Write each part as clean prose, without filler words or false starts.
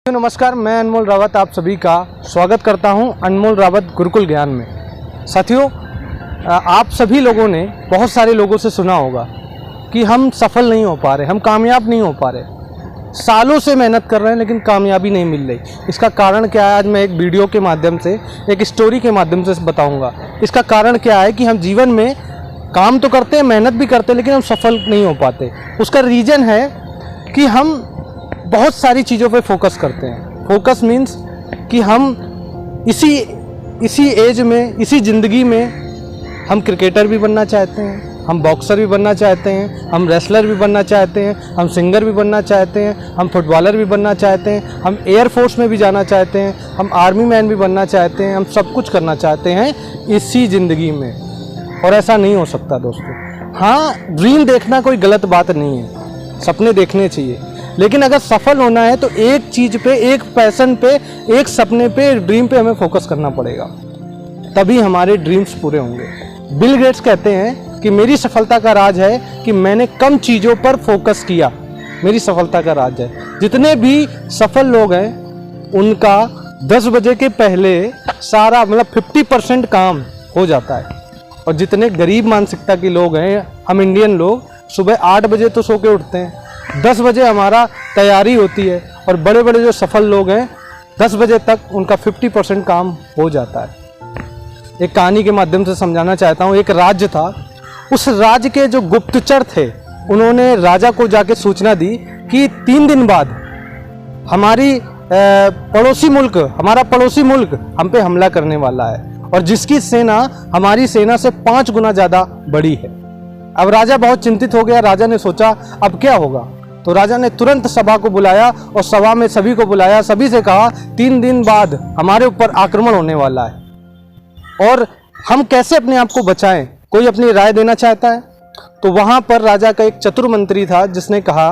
नमस्कार, मैं अनमोल रावत आप सभी का स्वागत करता हूं अनमोल रावत गुरुकुल ज्ञान में। साथियों, आप सभी लोगों ने बहुत सारे लोगों से सुना होगा कि हम सफल नहीं हो पा रहे, हम कामयाब नहीं हो पा रहे, सालों से मेहनत कर रहे हैं लेकिन कामयाबी नहीं मिल रही। इसका कारण क्या है, आज मैं एक वीडियो के माध्यम से, एक स्टोरी के माध्यम से बताऊँगा। इसका कारण क्या है कि हम जीवन में काम तो करते हैं, मेहनत भी करते हैं, लेकिन हम सफल नहीं हो पाते। उसका रीज़न है कि हम बहुत सारी चीज़ों पे फोकस करते हैं। फोकस मीन्स कि हम इसी एज में, इसी ज़िंदगी में हम क्रिकेटर भी बनना चाहते हैं, हम बॉक्सर भी बनना चाहते हैं, हम रेसलर भी बनना चाहते हैं, हम सिंगर भी बनना चाहते हैं, हम फुटबॉलर भी बनना चाहते हैं, हम एयरफोर्स में भी जाना चाहते हैं, हम आर्मी मैन भी बनना चाहते हैं, हम सब कुछ करना चाहते हैं इसी ज़िंदगी में। और ऐसा नहीं हो सकता दोस्तों। हाँ, ड्रीम देखना कोई गलत बात नहीं है, सपने देखने चाहिए, लेकिन अगर सफल होना है तो एक चीज़ पे, एक पैशन पे, एक सपने पे, ड्रीम पे हमें फोकस करना पड़ेगा, तभी हमारे ड्रीम्स पूरे होंगे। बिल गेट्स कहते हैं कि मेरी सफलता का राज है कि मैंने कम चीज़ों पर फोकस किया। मेरी सफलता का राज है, जितने भी सफल लोग हैं उनका 10 बजे के पहले सारा 50% काम हो जाता है। और जितने गरीब मानसिकता के लोग हैं, हम इंडियन लोग, सुबह 8 बजे तो सो के उठते हैं, 10 बजे हमारा तैयारी होती है। और बड़े बड़े जो सफल लोग हैं 10 बजे तक उनका 50% काम हो जाता है। एक कहानी के माध्यम से समझाना चाहता हूँ। एक राज्य था, उस राज्य के जो गुप्तचर थे उन्होंने राजा को जाके सूचना दी कि 3 दिन बाद हमारा पड़ोसी मुल्क हम पे हमला करने वाला है, और जिसकी सेना हमारी सेना से 5 गुना ज़्यादा बड़ी है। अब राजा बहुत चिंतित हो गया। राजा ने सोचा अब क्या होगा, तो राजा ने तुरंत सभा को बुलाया और सभा में सभी को बुलाया, सभी से कहा 3 दिन बाद हमारे ऊपर आक्रमण होने वाला है और हम कैसे अपने आप को बचाएं। कोई अपनी राय देना चाहता है? तो वहां पर राजा का एक चतुर मंत्री था जिसने कहा,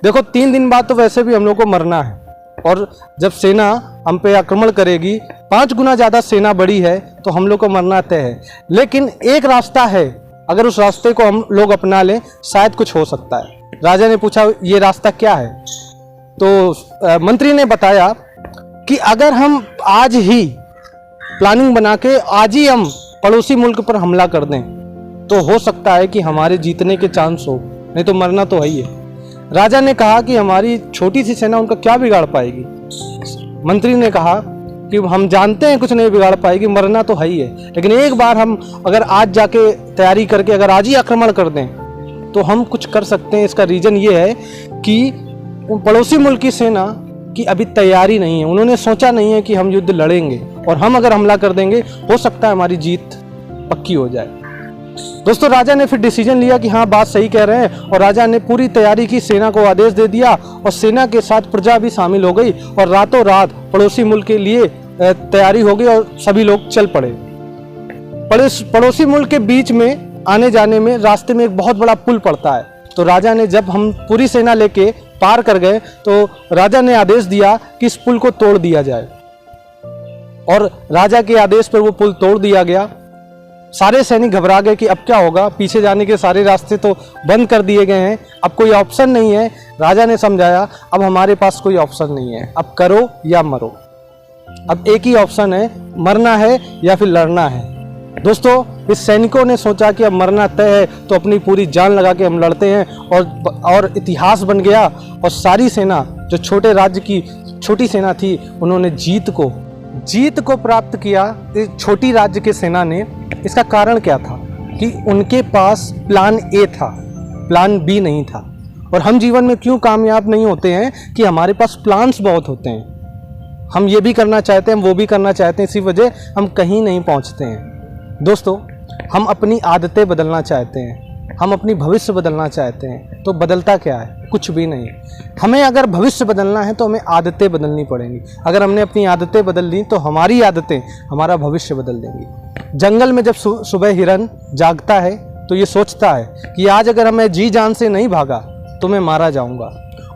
देखो 3 दिन बाद तो वैसे भी हम लोग को मरना है, और जब सेना हम पे आक्रमण करेगी, 5 गुना ज़्यादा सेना बड़ी है, तो हम लोग को मरना तय है। लेकिन एक रास्ता है, अगर उस रास्ते को हम लोग अपना लें शायद कुछ हो सकता है। राजा ने पूछा ये रास्ता क्या है? तो मंत्री ने बताया कि अगर हम आज ही प्लानिंग बना के आज ही हम पड़ोसी मुल्क पर हमला कर दें तो हो सकता है कि हमारे जीतने के चांस हो, नहीं तो मरना तो है ही है। राजा ने कहा कि हमारी छोटी सी सेना उनका क्या बिगाड़ पाएगी? मंत्री ने कहा कि हम जानते हैं कुछ नहीं बिगाड़ पाएगी, मरना तो है ही है, लेकिन एक बार हम अगर आज जाके तैयारी करके अगर आज ही आक्रमण कर दें तो हम कुछ कर सकते हैं। इसका रीज़न ये है कि पड़ोसी मुल्क की सेना की अभी तैयारी नहीं है, उन्होंने सोचा नहीं है कि हम युद्ध लड़ेंगे, और हम अगर हमला कर देंगे हो सकता है हमारी जीत पक्की हो जाए। दोस्तों, राजा ने फिर डिसीजन लिया कि हाँ बात सही कह रहे हैं, और राजा ने पूरी तैयारी की, सेना को आदेश दे दिया, और सेना के साथ प्रजा भी शामिल हो गई, और रातों रात पड़ोसी मुल्क के लिए तैयारी हो गई और सभी लोग चल पड़े। पड़ोसी मुल्क के बीच में आने जाने में रास्ते में एक बहुत बड़ा पुल पड़ता है। तो राजा ने, जब हम पूरी सेना लेके पार कर गए, तो राजा ने आदेश दिया कि इस पुल को तोड़ दिया जाए, और राजा के आदेश पर वो पुल तोड़ दिया गया। सारे सैनिक घबरा गए कि अब क्या होगा, पीछे जाने के सारे रास्ते तो बंद कर दिए गए हैं, अब कोई ऑप्शन नहीं है। राजा ने समझाया अब हमारे पास कोई ऑप्शन नहीं है, अब करो या मरो, अब एक ही ऑप्शन है, मरना है या फिर लड़ना है। दोस्तों, इस सैनिकों ने सोचा कि अब मरना तय है तो अपनी पूरी जान लगा के हम लड़ते हैं, और इतिहास बन गया। और सारी सेना, जो छोटे राज्य की छोटी सेना थी, उन्होंने जीत को प्राप्त किया इस छोटी राज्य के सेना ने। इसका कारण क्या था कि उनके पास प्लान ए था, प्लान बी नहीं था। और हम जीवन में क्यों कामयाब नहीं होते हैं कि हमारे पास प्लान्स बहुत होते हैं, हम ये भी करना चाहते हैं, हम वो भी करना चाहते हैं, इसी वजह हम कहीं नहीं पहुंचते हैं। दोस्तों, हम अपनी आदतें बदलना चाहते हैं, हम अपनी भविष्य बदलना चाहते हैं, तो बदलता क्या है? कुछ भी नहीं। हमें अगर भविष्य बदलना है तो हमें आदतें बदलनी पड़ेंगी। अगर हमने अपनी आदतें बदल ली तो हमारी आदतें हमारा भविष्य बदल देंगी। जंगल में जब सुबह हिरन जागता है तो ये सोचता है कि आज अगर मैं जी जान से नहीं भागा तो मैं मारा जाऊंगा।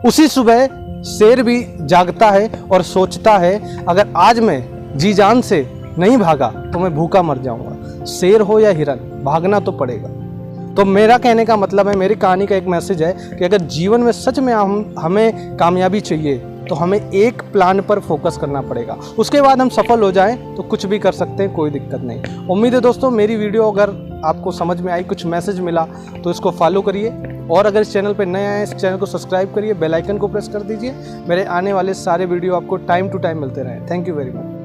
उसी सुबह शेर भी जागता है और सोचता है अगर आज मैं जी जान से नहीं भागा तो मैं भूखा मर जाऊंगा। शेर हो या हिरन, भागना तो पड़ेगा। तो मेरा कहने का मतलब है, मेरी कहानी का एक मैसेज है कि अगर जीवन में सच में हमें कामयाबी चाहिए तो हमें एक प्लान पर फोकस करना पड़ेगा। उसके बाद हम सफल हो जाएं तो कुछ भी कर सकते हैं, कोई दिक्कत नहीं। उम्मीद है दोस्तों मेरी वीडियो अगर आपको समझ में आई, कुछ मैसेज मिला तो इसको फॉलो करिए, और अगर इस चैनल पर नए आए इस चैनल को सब्सक्राइब करिए, बेल आइकन को प्रेस कर दीजिए। मेरे आने वाले सारे वीडियो आपको टाइम टू टाइम मिलते रहें। Thank you very much.